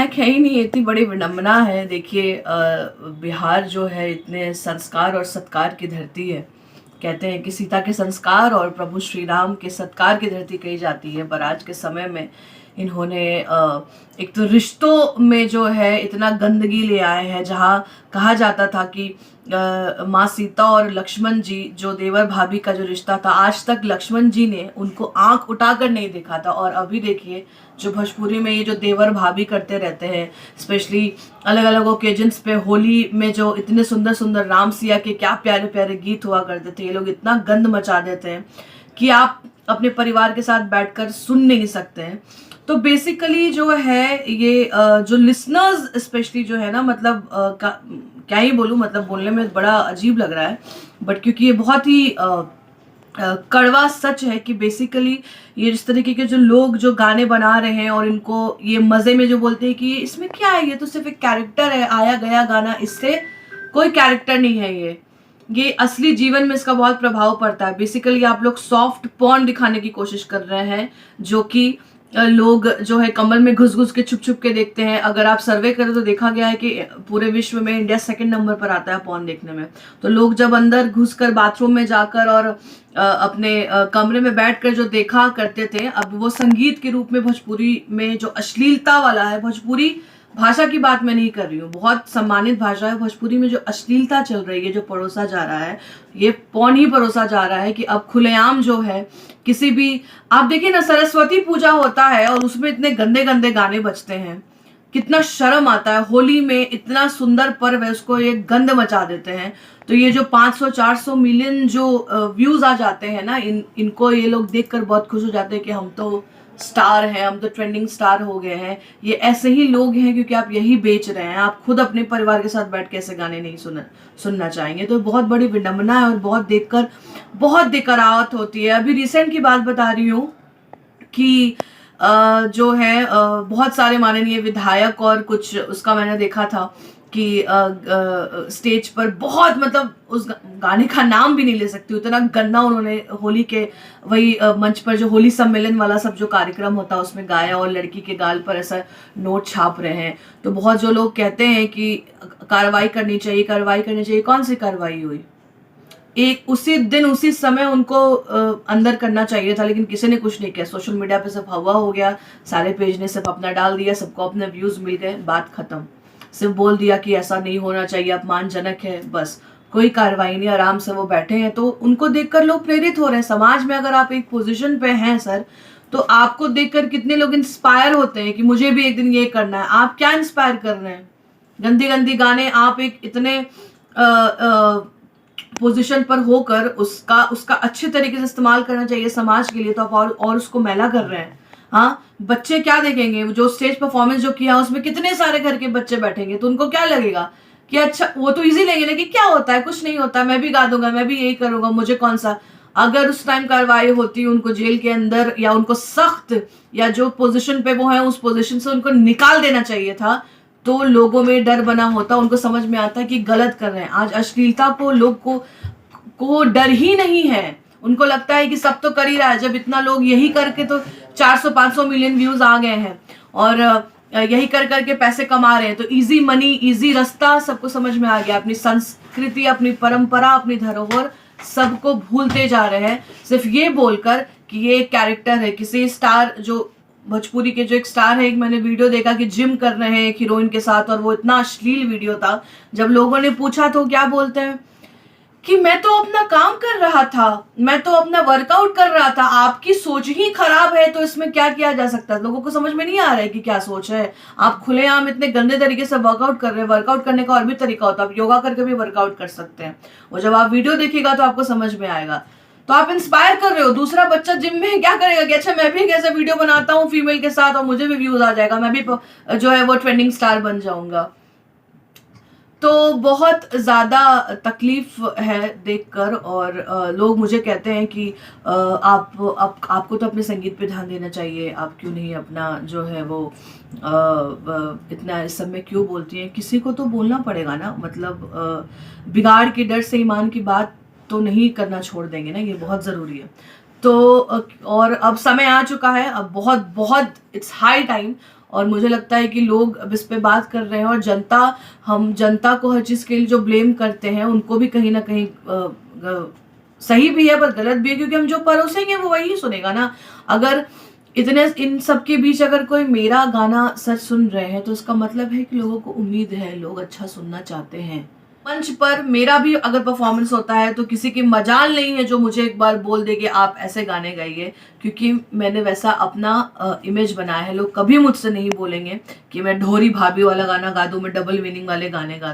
लायक है ही नहीं, इतनी बड़ी विडंबना है। देखिए बिहार जो है इतने संस्कार और सत्कार की धरती है। कहते हैं कि सीता के संस्कार और प्रभु श्री राम के सत्कार की धरती कही जाती है, पर आज के समय में इन्होंने एक तो रिश्तों में जो है इतना गंदगी ले आए हैं। जहाँ कहा जाता था कि माँ सीता और लक्ष्मण जी, जो देवर भाभी का जो रिश्ता था, आज तक लक्ष्मण जी ने उनको आंख उठाकर नहीं देखा था। और अभी देखिए जो भोजपुरी में ये जो देवर भाभी करते रहते हैं, स्पेशली अलग अलग ओकेजन्स पे, होली में जो इतने सुंदर सुंदर राम सिया के क्या प्यारे प्यारे गीत हुआ करते थे, ये लोग इतना गंद मचा देते हैं कि आप अपने परिवार के साथ बैठकर सुन नहीं सकते हैं। तो बेसिकली जो है ये जो लिसनर्स स्पेशली जो है ना, मतलब क्या ही बोलूँ, मतलब बोलने में बड़ा अजीब लग रहा है, बट क्योंकि ये बहुत ही कड़वा सच है कि बेसिकली ये जिस तरीके के जो लोग जो गाने बना रहे हैं और इनको ये मज़े में जो बोलते हैं कि इसमें क्या है, ये तो सिर्फ एक कैरेक्टर है, आया गया गाना, इससे कोई कैरेक्टर नहीं है। ये असली जीवन में इसका बहुत प्रभाव पड़ता है। बेसिकली आप लोग सॉफ्ट पॉर्न दिखाने की कोशिश कर रहे हैं, जो कि लोग जो है कमल में घुस घुस के छुप छुप के देखते हैं। अगर आप सर्वे करें तो देखा गया है कि पूरे विश्व में इंडिया सेकंड नंबर पर आता है पॉर्न देखने में। तो लोग जब अंदर घुसकर बाथरूम में जाकर और अपने कमरे में बैठकर जो देखा करते थे, अब वो संगीत के रूप में भोजपुरी में जो अश्लीलता वाला है, भोजपुरी भाषा की बात मैं नहीं कर रही हूँ, बहुत सम्मानित भाषा है, भोजपुरी में जो अश्लीलता चल रही है, जो परोसा जा रहा है, ये पौन ही परोसा जा रहा है कि अब खुलेआम जो है किसी भी, आप देखिए ना, सरस्वती पूजा होता है और उसमें इतने गंदे गंदे गाने बजते हैं, कितना शर्म आता है। होली में इतना सुंदर पर्व है, उसको ये गंद मचा देते हैं। तो ये जो 500-400 मिलियन जो व्यूज आ जाते हैं ना, इनको ये लोग देखकर बहुत खुश हो जाते हैं कि हम तो स्टार हैं, हम तो ट्रेंडिंग स्टार हो गए हैं। ये ऐसे ही लोग हैं क्योंकि आप यही बेच रहे हैं। आप खुद अपने परिवार के साथ बैठ के ऐसे गाने नहीं सुनना चाहेंगे। तो बहुत बड़ी विडंबना है और बहुत देखकर बहुत दिक्कत होती है। अभी रिसेंट की बात बता रही हूँ कि जो है बहुत सारे माननीय विधायक और कुछ उसका मैंने देखा था कि स्टेज पर बहुत, मतलब उस गाने का नाम भी नहीं ले सकती, उतना गंदा उन्होंने होली के वही मंच पर जो होली सम्मेलन वाला सब जो कार्यक्रम होता है उसमें गाया और लड़की के गाल पर ऐसा नोट छाप रहे हैं। तो बहुत जो लोग कहते हैं कि कार्रवाई करनी चाहिए, कार्रवाई करनी चाहिए। कौन सी कार्रवाई हुई? एक उसी दिन उसी समय उनको अंदर करना चाहिए था, लेकिन किसी ने कुछ नहीं किया। सोशल मीडिया पे सब हवा हो गया, सारे पेज ने सिर्फ अपना डाल दिया, सबको अपने व्यूज मिल गए, बात खत्म। सिर्फ बोल दिया कि ऐसा नहीं होना चाहिए, अपमानजनक है, बस। कोई कार्रवाई नहीं, आराम से वो बैठे हैं। तो उनको देखकर लोग प्रेरित हो रहे हैं। समाज में अगर आप एक पोजीशन पे हैं सर, तो आपको देखकर कितने लोग इंस्पायर होते हैं कि मुझे भी एक दिन ये करना है। आप क्या इंस्पायर कर रहे हैं? गंदी गंदी गाने, आप एक इतने पोजीशन पर होकर उसका अच्छे तरीके से इस्तेमाल करना चाहिए समाज के लिए, तो आप और उसको मैला कर रहे हैं। हाँ, बच्चे क्या देखेंगे? जो स्टेज परफॉर्मेंस जो किया उसमें कितने सारे घर के बच्चे बैठेंगे, तो उनको क्या लगेगा कि अच्छा, वो तो इजी लेंगे ना कि क्या होता है, कुछ नहीं होता, मैं भी गा दूंगा, मैं भी यही करूंगा, मुझे कौन सा। अगर उस टाइम कार्रवाई होती, उनको जेल के अंदर या उनको सख्त, या जो पोजीशन पे वो है उस पोजीशन से उनको निकाल देना चाहिए था, तो लोगों में डर बना होता, उनको समझ में आता है कि गलत कर रहे हैं। आज अश्लीलता को लोग को डर ही नहीं है, उनको लगता है कि सब तो कर ही रहा है। जब इतना लोग यही करके तो 400-500 मिलियन व्यूज आ गए हैं और यही कर करके पैसे कमा रहे हैं, तो इजी मनी, इजी रास्ता सबको समझ में आ गया। अपनी संस्कृति, अपनी परंपरा, अपनी धरोहर सबको भूलते जा रहे हैं, सिर्फ ये बोलकर कि ये एक कैरेक्टर है। किसी स्टार, जो भोजपुरी के जो एक स्टार है, एक मैंने वीडियो देखा कि जिम कर रहे हैं एक हीरोइन के साथ, और वो इतना अश्लील वीडियो था। जब लोगों ने पूछा तो क्या बोलते हैं कि मैं तो अपना काम कर रहा था, मैं तो अपना वर्कआउट कर रहा था, आपकी सोच ही खराब है, तो इसमें क्या किया जा सकता है? लोगों को समझ में नहीं आ रहा है कि क्या सोच है। आप खुलेआम इतने गंदे तरीके से वर्कआउट कर रहे हैं। वर्कआउट करने का और भी तरीका होता है, आप योगा करके भी वर्कआउट कर सकते हैं। और जब आप वीडियो देखिएगा तो आपको समझ में आएगा। तो आप इंस्पायर कर रहे हो। दूसरा बच्चा जिम में क्या करेगा कि अच्छा, मैं भी एक ऐसा वीडियो बनाता हूँ फीमेल के साथ और मुझे भी व्यूज आ जाएगा, मैं भी जो है वो ट्रेंडिंग स्टार बन जाऊंगा। तो बहुत ज़्यादा तकलीफ है देखकर। और लोग मुझे कहते हैं कि आपको तो अपने संगीत पे ध्यान देना चाहिए, आप क्यों नहीं अपना जो है वो इतना इस सब में क्यों बोलती हैं? किसी को तो बोलना पड़ेगा ना, मतलब बिगाड़ के डर से ईमान की बात तो नहीं करना छोड़ देंगे ना, ये बहुत ज़रूरी है। तो और अब समय आ चुका है, अब बहुत बहुत इट्स हाई टाइम। और मुझे लगता है कि लोग अब इस पे बात कर रहे हैं, और हम जनता को हर चीज़ के लिए जो ब्लेम करते हैं उनको भी कहीं ना कहीं सही भी है पर गलत भी है, क्योंकि हम जो परोसेंगे वो वही सुनेगा ना। अगर इन सब के बीच अगर कोई मेरा गाना सच सुन रहे हैं तो इसका मतलब है कि लोगों को उम्मीद है, लोग अच्छा सुनना चाहते हैं। मंच पर मेरा भी अगर परफॉर्मेंस होता है तो किसी की मजाल नहीं है जो मुझे एक बार बोल दे कि आप ऐसे गाने गाइए, क्योंकि मैंने वैसा अपना इमेज बनाया है। लोग कभी मुझसे नहीं बोलेंगे कि मैं ढोरी भाभी वाला गाना गा दूं, मैं डबल मीनिंग वाले गाने गा दूं।